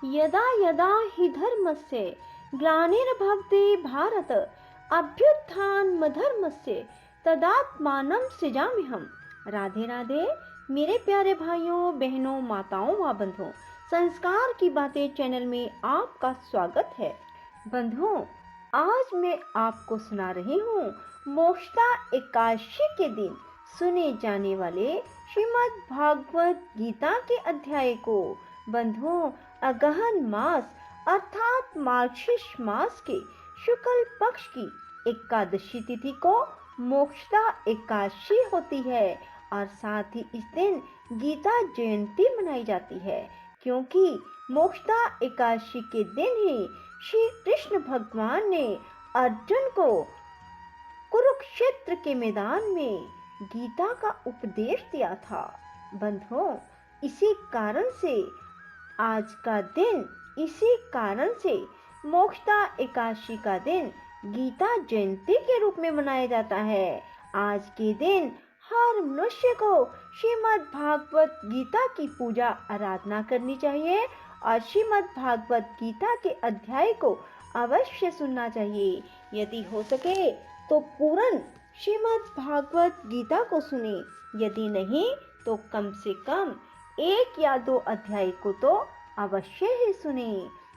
यदा यदा हि धर्मस्य ग्लानिर्भवति भारत अभ्युत्थानमधर्मस्य तदात्मानं सृजाम्यहम्। राधे राधे मेरे प्यारे भाइयों बहनों माताओं व बंधुओं, संस्कार की बातें चैनल में आपका स्वागत है। बंधुओं, आज मैं आपको सुना रही हूँ मोक्षदा एकादशी के दिन सुने जाने वाले श्रीमद् भागवत गीता के अध्याय को। बंधुओं, अगहन मास अर्थात मार्गशीर्ष मास के शुक्ल पक्ष की एकादशी तिथि को मोक्षदा एकादशी होती है और साथ ही इस दिन गीता जयंती मनाई जाती है, क्योंकि मोक्षदा एकादशी के दिन ही श्री कृष्ण भगवान ने अर्जुन को कुरुक्षेत्र के मैदान में गीता का उपदेश दिया था। बंधुओं, इसी कारण से मोक्षदा एकादशी का दिन गीता जयंती के रूप में मनाया जाता है। आज के दिन हर मनुष्य को श्रीमद् भागवत गीता की पूजा आराधना करनी चाहिए और श्रीमद् भागवत गीता के अध्याय को अवश्य सुनना चाहिए। यदि हो सके तो पूर्ण श्रीमद् भागवत गीता को सुने, यदि नहीं तो कम से कम 1 या 2 अध्याय को तो अवश्य ही सुने।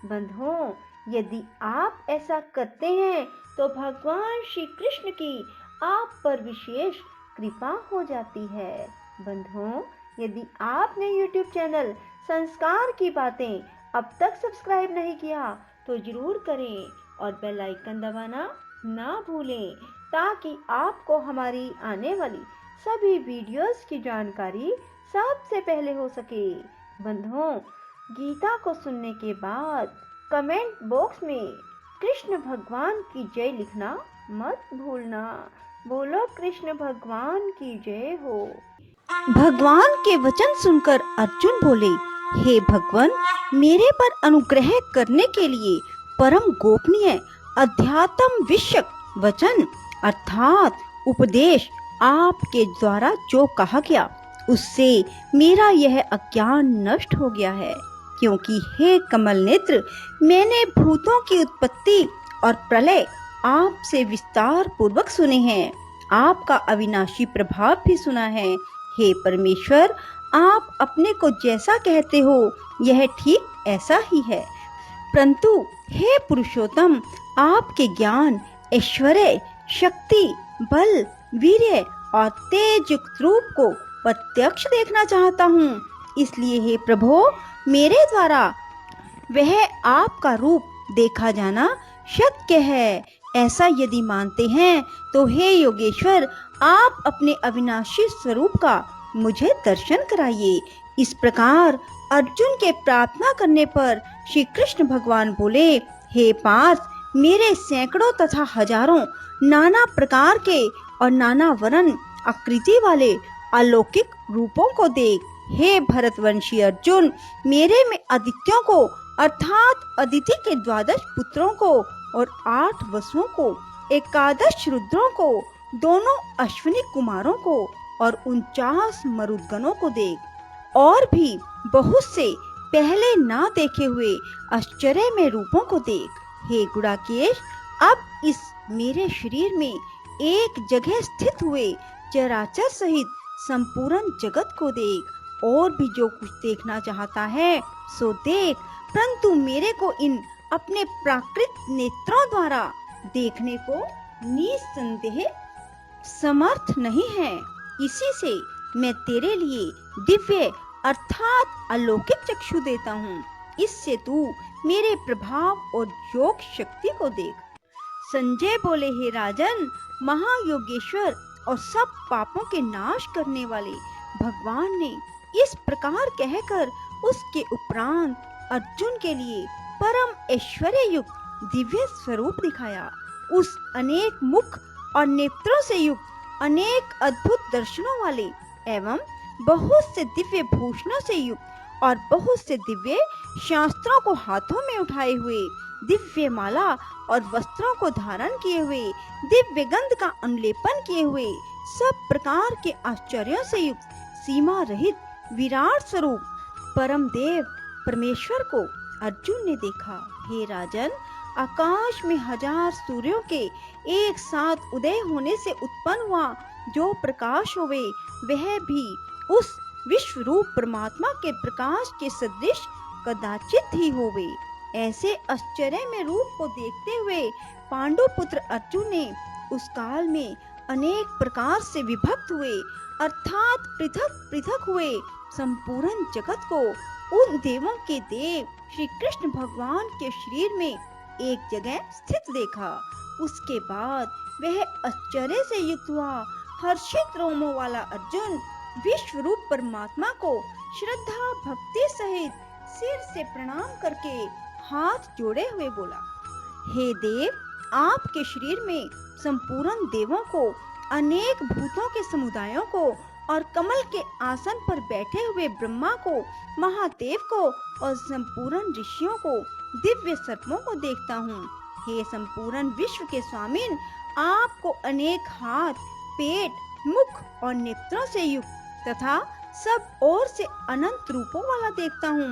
बंधुओं, यदि आप ऐसा करते हैं तो भगवान श्री कृष्ण की आप पर विशेष कृपा हो जाती है। बंधुओं, यदि आपने YouTube चैनल संस्कार की बातें अब तक सब्सक्राइब नहीं किया तो जरूर करें और बेल आइकन दबाना ना भूलें, ताकि आपको हमारी आने वाली सभी वीडियोस की जानकारी सबसे पहले हो सके। बंधुओं, गीता को सुनने के बाद कमेंट बॉक्स में कृष्ण भगवान की जय लिखना मत भूलना। बोलो कृष्ण भगवान की जय हो। भगवान के वचन सुनकर अर्जुन बोले, हे भगवान, मेरे पर अनुग्रह करने के लिए परम गोपनीय अध्यात्म विषयक वचन अर्थात उपदेश आपके द्वारा जो कहा गया उससे मेरा यह अज्ञान नष्ट हो गया है। क्योंकि हे कमल नेत्र, मैंने भूतों की उत्पत्ति और प्रलय आपसे विस्तार पूर्वक सुने हैं, आपका अविनाशी प्रभाव भी सुना है। हे परमेश्वर, आप अपने को जैसा कहते हो यह ठीक ऐसा ही है, परंतु हे पुरुषोत्तम, आपके ज्ञान, ऐश्वर्य, शक्ति, बल, वीर्य और तेज युक्त रूप को प्रत्यक्ष देखना चाहता हूँ। इसलिए हे प्रभु, मेरे द्वारा वह आपका रूप देखा जाना शक्य है। ऐसा यदि मानते हैं तो हे योगेश्वर, आप अपने अविनाशी स्वरूप का मुझे दर्शन कराइए। इस प्रकार अर्जुन के प्रार्थना करने पर श्री कृष्ण भगवान बोले, हे पार्थ, मेरे सैकड़ों तथा हजारों नाना प्रकार के और नाना वर्ण आकृति वाले अलौकिक रूपों को देख। हे भरतवंशी अर्जुन, मेरे में आदित्यों को अर्थात अदिति के 12 पुत्रों को और 8 वसुओं को, 11 रुद्रों को, दोनों अश्विनी कुमारों को और 49 मरुदगणों को देख। और भी बहुत से पहले ना देखे हुए आश्चर्य में रूपों को देख। हे गुड़ाकेश, अब इस मेरे शरीर में एक जगह स्थित हुए चराचर सहित संपूर्ण जगत को देख। और भी जो कुछ देखना चाहता है सो देख, परंतु मेरे को इन अपने प्राकृत नेत्रों द्वारा देखने को निसंदेह समर्थ नहीं है। इसी से मैं तेरे लिए दिव्य अर्थात अलौकिक चक्षु देता हूँ। इससे तू मेरे प्रभाव और योग शक्ति को देख। संजय बोले, हे राजन, महायोगेश्वर और सब पापों के नाश करने वाले भगवान ने इस प्रकार कहकर उसके उपरांत अर्जुन के लिए परम ऐश्वर्य युक्त दिव्य स्वरूप दिखाया। उस अनेक मुख और नेत्रों से युक्त, अनेक अद्भुत दर्शनों वाले एवं बहुत से दिव्य भूषणों से युक्त और बहुत से दिव्य शास्त्रों को हाथों में उठाए हुए, दिव्य माला और वस्त्रों को धारण किए हुए, दिव्य गंध का अनुलेपन किए हुए, सब प्रकार के आश्चर्यों से युक्त, सीमा रहित विराट स्वरूप परम देव परमेश्वर को अर्जुन ने देखा, हे राजन, आकाश में 1000 सूर्यों के एक साथ उदय होने से उत्पन्न हुआ जो प्रकाश होवे, वह भी उस विश्व रूप परमात्मा के प्रकाश के सदृश कदाचित ही होवे। ऐसे आश्चर्य में रूप को देखते हुए पांडु पुत्र अर्जुन ने उस काल में अनेक प्रकार से विभक्त हुए, अर्थात पृथक पृथक हुए संपूर्ण जगत को उन देवों के देव श्री कृष्ण भगवान के शरीर में एक जगह स्थित देखा। उसके बाद वह आश्चर्य से युक्त हुआ। हर्षित रोमों वाला अर्जुन विश्व रूप परमात्मा को श्रद्धा भक्ति सहित सिर से प्रणाम करके हाथ जोड़े हुए बोला, हे देव, आपके शरीर में संपूर्ण देवों को, अनेक भूतों के समुदायों को और कमल के आसन पर बैठे हुए ब्रह्मा को, महादेव को और संपूर्ण ऋषियों को, दिव्य सर्पों को देखता हूँ। हे संपूर्ण विश्व के स्वामिन, आपको अनेक हाथ, पेट, मुख और नेत्रों से युक्त तथा सब ओर से अनंत रूपों वाला देखता हूँ।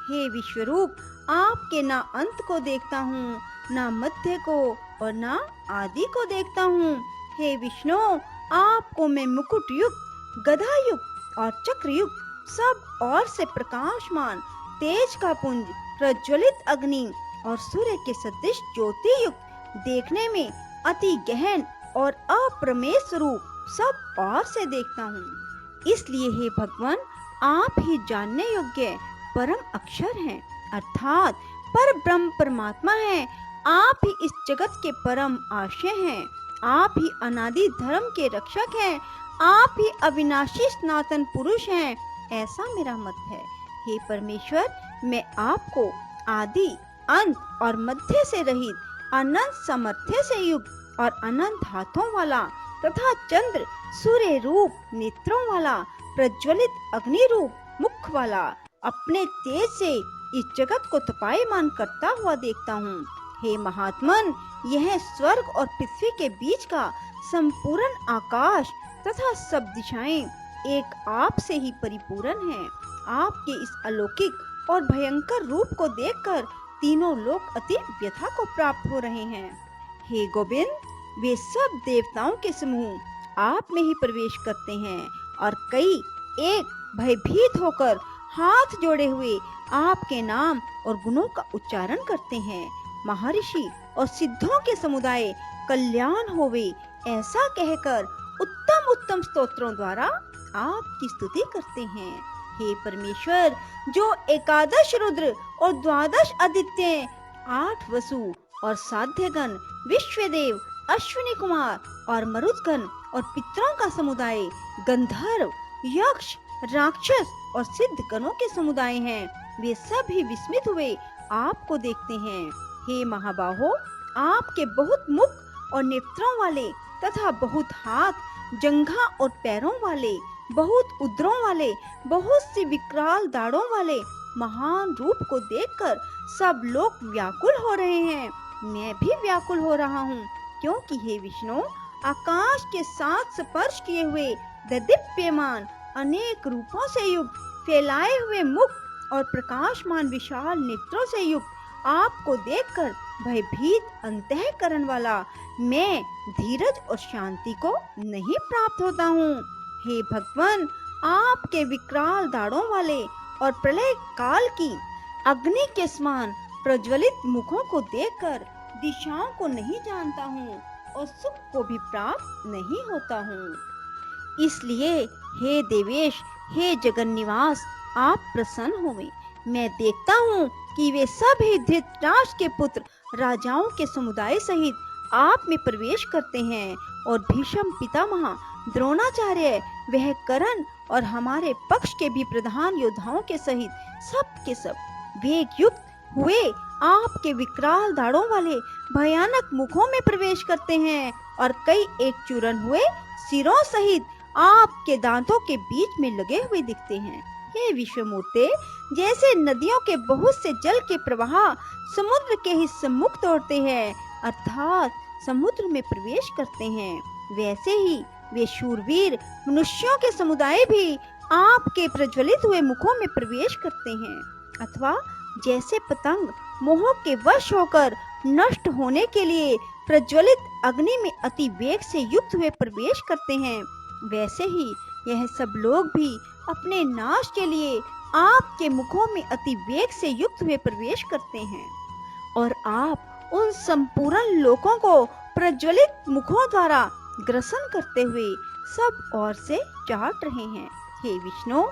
हे विश्वरूप, आपके ना अंत को देखता हूँ, ना मध्य को और ना आदि को देखता हूँ। हे विष्णु, आपको मैं मुकुट युक्त, गदा युक्त और चक्र युक्त, सब ओर से प्रकाशमान, तेज का पुंज, प्रज्वलित अग्नि और सूर्य के सदृश ज्योति युक्त, देखने में अति गहन और अप्रमेय स्वरूप सब ओर से देखता हूँ। इसलिए हे भगवान, आप ही जानने योग्य परम अक्षर हैं, अर्थात पर ब्रह्म परमात्मा है। आप ही इस जगत के परम आश्रय हैं। आप ही अनादि धर्म के रक्षक हैं। आप ही अविनाशी सनातन पुरुष हैं, ऐसा मेरा मत है। हे परमेश्वर, मैं आपको आदि, अंत और मध्य से रहित, अनंत सामर्थ्य से युक्त और अनंत हाथों वाला तथा चंद्र सूर्य रूप नेत्रों वाला, प्रज्वलित अग्नि रूप मुख वाला, अपने तेज से इस जगत को तपायमान करता हुआ देखता हूँ। हे महात्मन, यह स्वर्ग और पृथ्वी के बीच का संपूर्ण आकाश तथा सब दिशाएं एक आप से ही परिपूर्ण हैं। आपके इस अलौकिक और भयंकर रूप को देखकर तीनों लोग अति व्यथा को प्राप्त हो रहे हैं। हे गोविंद, वे सब देवताओं के समूह आप में ही प्रवेश करते हैं और कई एक भयभीत होकर हाथ जोड़े हुए आपके नाम और गुणों का उच्चारण करते हैं। महर्षि और सिद्धों के समुदाय कल्याण होवे, ऐसा कहकर उत्तम उत्तम स्तोत्रों द्वारा आपकी स्तुति करते हैं। हे परमेश्वर, जो 11 रुद्र और 12 आदित्य, 8 वसु और साध्यगण, विश्वदेव, अश्विनी कुमार और मरुदगण और पितरों का समुदाय, गंधर्व, यक्ष, राक्षस और सिद्ध गणों के समुदाय हैं, वे सब ही विस्मित हुए आपको देखते हैं। हे महाबाहो, आपके बहुत मुख और नेत्रों वाले तथा बहुत हाथ, जंघा और पैरों वाले, बहुत उदरों वाले, बहुत सी विकराल दाढ़ों वाले महान रूप को देखकर सब लोग व्याकुल हो रहे हैं। मैं भी व्याकुल हो रहा हूँ, क्योंकि हे विष्णु, आकाश के साथ स्पर्श किए हुए दीप्यमान अनेक रूपों से युक्त, फैलाए हुए मुख और प्रकाशमान विशाल नेत्रों से युक्त आपको देखकर भयभीत अंतःकरण वाला मैं धीरज और शांति को नहीं प्राप्त होता हूँ। हे भगवान, आपके विकराल दाढ़ों वाले और प्रलय काल की अग्नि के समान प्रज्वलित मुखों को देखकर दिशाओं को नहीं जानता हूँ और सुख को भी प्राप्त नहीं होता हूँ। इसलिए हे देवेश, हे जगन निवास, आप प्रसन्न होवे। मैं देखता हूँ कि वे सब ही धृतराष्ट्र के पुत्र राजाओं के समुदाय सहित आप में प्रवेश करते हैं और भीष्म पितामह, द्रोणाचार्य, वह कर्ण और हमारे पक्ष के भी प्रधान योद्धाओं के सहित सब के सब वेग युक्त हुए आपके विकराल दाढ़ों वाले भयानक मुखों में प्रवेश करते हैं और कई एक चूर्ण हुए सिरों सहित आपके दांतों के बीच में लगे हुए दिखते हैं। हे विश्वमूर्ते, जैसे नदियों के बहुत से जल के प्रवाह समुद्र के ही सम्मुख तोड़ते हैं, अर्थात समुद्र में प्रवेश करते हैं, वैसे ही वे शूरवीर मनुष्यों के समुदाय भी आपके प्रज्वलित हुए मुखों में प्रवेश करते हैं, अथवा जैसे पतंग मोह के वश होकर नष्ट होने के लिए प्रज्वलित अग्नि में अति वेग से युक्त हुए प्रवेश करते हैं, वैसे ही यह सब लोग भी अपने नाश के लिए आपके मुखों में अति वेग से युक्त हुए प्रवेश करते हैं और आप उन संपूर्ण लोकों को प्रज्वलित मुखों द्वारा ग्रसन करते हुए सब ओर से चाट रहे हैं। हे विष्णु,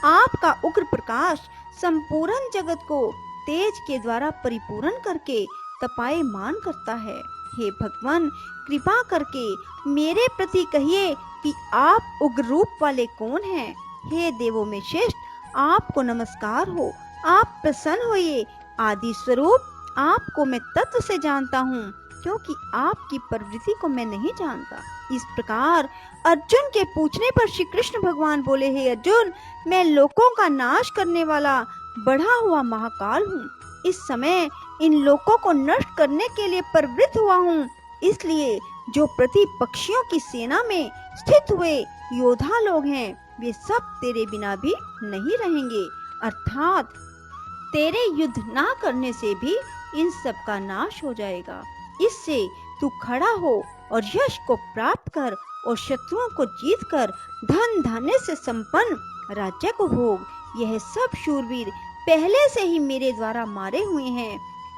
आपका उग्र प्रकाश संपूर्ण जगत को तेज के द्वारा परिपूर्ण करके तपायमान करता है। हे भगवान, कृपा करके मेरे प्रति कहिए कि आप उग्र रूप वाले कौन हैं। हे देवों में श्रेष्ठ, आपको नमस्कार हो, आप प्रसन्न होइए। आदि स्वरूप आपको मैं तत्व से जानता हूँ, क्योंकि आपकी प्रवृत्ति को मैं नहीं जानता। इस प्रकार अर्जुन के पूछने पर श्री कृष्ण भगवान बोले, हे अर्जुन, मैं लोकों का नाश करने वाला बढ़ा हुआ महाकाल हूँ। इस समय इन लोकों को नष्ट करने के लिए प्रवृत्त हुआ हूँ। इसलिए जो प्रतिपक्षियों की सेना में स्थित हुए योद्धा लोग हैं, वे सब तेरे बिना भी नहीं रहेंगे, अर्थात तेरे युद्ध ना करने से भी इन सब का नाश हो जाएगा। इससे तू खड़ा हो और यश को प्राप्त कर और शत्रुओं को जीत कर धन धान्य से संपन्न राज्य को भोग। यह सब शूरवीर पहले से ही मेरे द्वारा मारे हुए हैं।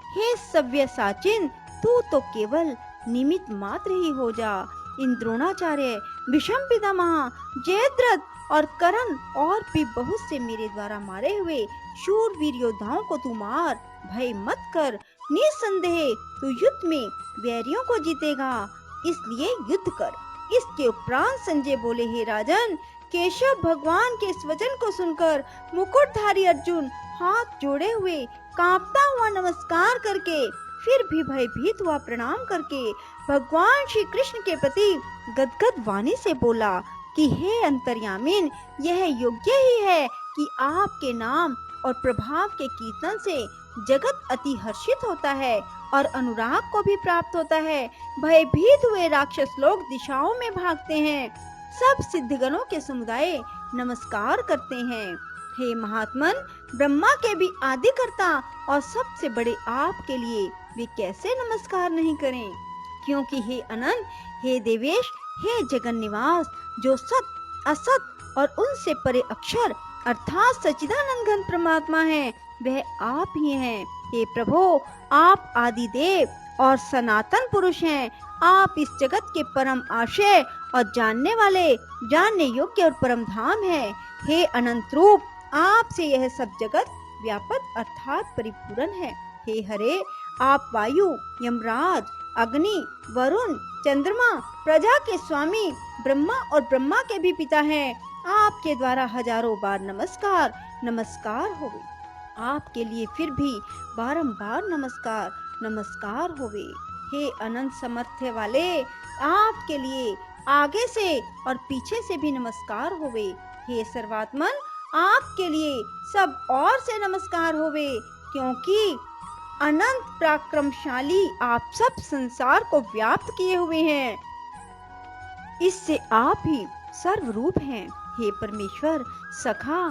हे सव्यसाचिन, तू तो केवल निमित्त मात्र ही हो जा। इन द्रोणाचार्य, भीष्म पितामह, जयद्रथ और कर्ण और भी बहुत से मेरे द्वारा मारे हुए शूरवीर योद्धाओं को तू मार। भय मत कर, निसंदेह तू युद्ध में वैरियों को जीतेगा, इसलिए युद्ध कर। इसके उपरांत संजय बोले, हे राजन, केशव भगवान के इस वचन को सुनकर मुकुटधारी अर्जुन हाथ जोड़े हुए कांपता हुआ नमस्कार करके फिर भी भयभीत हुआ प्रणाम करके भगवान श्री कृष्ण के प्रति गदगद वाणी से बोला कि हे अंतर्यामीन, यह योग्य ही है कि आपके नाम और प्रभाव के कीर्तन से जगत अति हर्षित होता है और अनुराग को भी प्राप्त होता है। भयभीत हुए राक्षस लोग दिशाओं में भागते हैं। सब सिद्धगणों के समुदाय नमस्कार करते हैं। हे महात्मन, ब्रह्मा के भी आदिकर्ता और सबसे बड़े आपके लिए वे कैसे नमस्कार नहीं करें, क्योंकि हे अनंत, हे देवेश, हे जगन निवास, जो सत असत और उनसे परे अक्षर अर्थात सच्चिदानंद घन परमात्मा है, वह आप ही हैं। हे प्रभु, आप आदि देव और सनातन पुरुष हैं। आप इस जगत के परम आशय और जानने वाले, जानने योग्य और परम धाम है। हे अनंत रूप, आपसे यह सब जगत व्यापक अर्थात परिपूर्ण है। हे हरे, आप वायु, यमराज, अग्नि, वरुण, चंद्रमा, प्रजा के स्वामी, ब्रह्मा और ब्रह्मा के भी पिता हैं। आपके द्वारा हजारों बार नमस्कार नमस्कार होवे। आपके लिए फिर भी बारंबार नमस्कार नमस्कार होवे। हे अनंत सामर्थ्य वाले, आपके लिए आगे से और पीछे से भी नमस्कार होवे। हे सर्वात्मन, आपके लिए सब और से नमस्कार होवे, क्योंकि अनंत पराक्रमशाली आप सब संसार को व्याप्त किए हुए हैं। इससे आप ही सर्वरूप हैं। हे परमेश्वर सखा,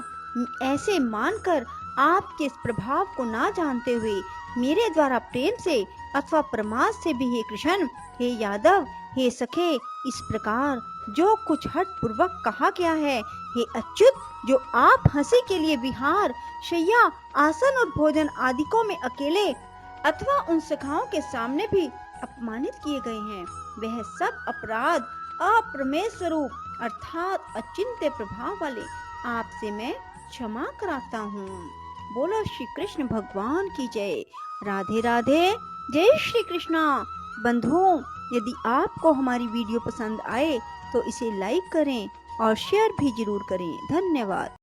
ऐसे मानकर आपके इस प्रभाव को ना जानते हुए मेरे द्वारा प्रेम से अथवा प्रमाद से भी हे कृष्ण, हे यादव, हे सखे, इस प्रकार जो कुछ हठ पूर्वक कहा गया है, हे अच्युत, जो आप हंसी के लिए विहार, शैया, आसन और भोजन आदिकों में अकेले अथवा उन सखाओं के सामने भी अपमानित किए गए हैं, वह सब अपराध अप्रमेय स्वरूप अर्थात अचिंत्य प्रभाव वाले आपसे मैं क्षमा कराता हूँ। बोलो श्री कृष्ण भगवान की जय। राधे राधे, जय श्री कृष्णा। बंधुओं, यदि आपको हमारी वीडियो पसंद आए तो इसे लाइक करें और शेयर भी जरूर करें। धन्यवाद।